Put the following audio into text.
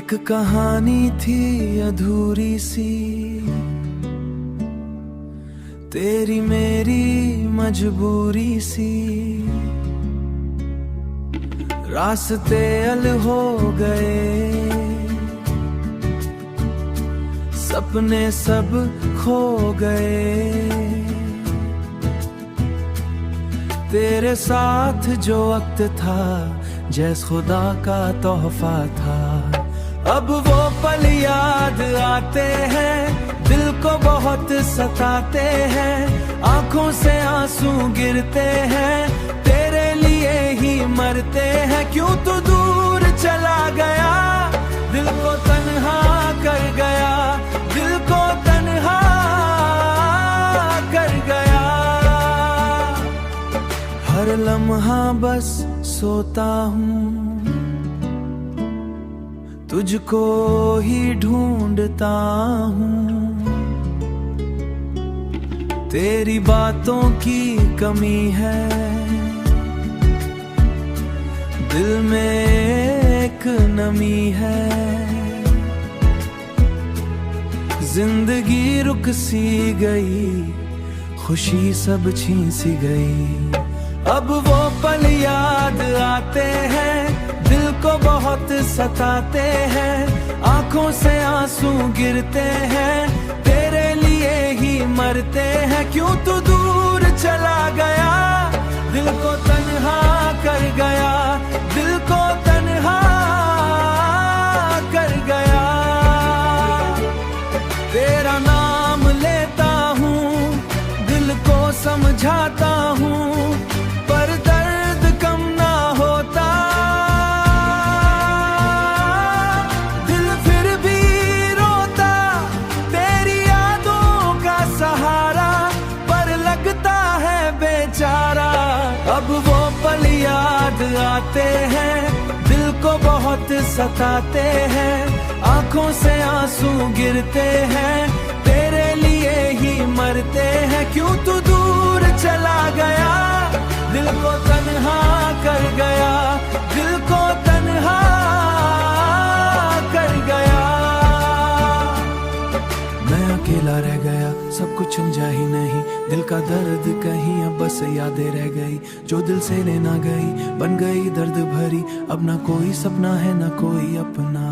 एक कहानी थी अधूरी सी, तेरी मेरी मजबूरी सी। रास्ते अल हो गए, सपने सब खो गए। तेरे साथ जो वक्त था जैस खुदा का तोहफा था। अब वो पल याद आते हैं, दिल को बहुत सताते हैं। आंखों से आंसू गिरते हैं, तेरे लिए ही मरते हैं। क्यों तू दूर चला गया, दिल को तन्हा कर गया, दिल को तन्हा कर गया। हर लम्हा बस सोता हूँ, तुझको ही ढूंढता हूँ। तेरी बातों की कमी है, दिल में एक नमी है। जिंदगी रुक सी गई, खुशी सब छीन सी गई। अब वो पल याद आते हैं, दिल को बहुत सताते हैं। आंखों से आंसू गिरते हैं, तेरे लिए ही मरते हैं। क्यों तू दूर चला गया, दिल को तन्हा कर गया, दिल को तन्हा कर गया। तेरा नाम लेता हूँ, दिल को समझाता हूँ, पर दर्द कम ना होता। दिल फिर भी रोता, तेरी यादों का सहारा, पर लगता है बेचारा। अब वो पल याद आते हैं, दिल को बहुत सताते हैं। आंखों से आंसू गिरते हैं, तेरे लिए ही मरते हैं। क्यों तू दूर चला गया, दिल को तन्हा कर गया, दिल को तन्हा कर गया। मैं अकेला रह गया, सब कुछ समझा ही नहीं। दिल का दर्द कहीं अब बस यादें रह गई, जो दिल से लेना गई, बन गई दर्द भरी। अब ना कोई सपना है, ना कोई अपना।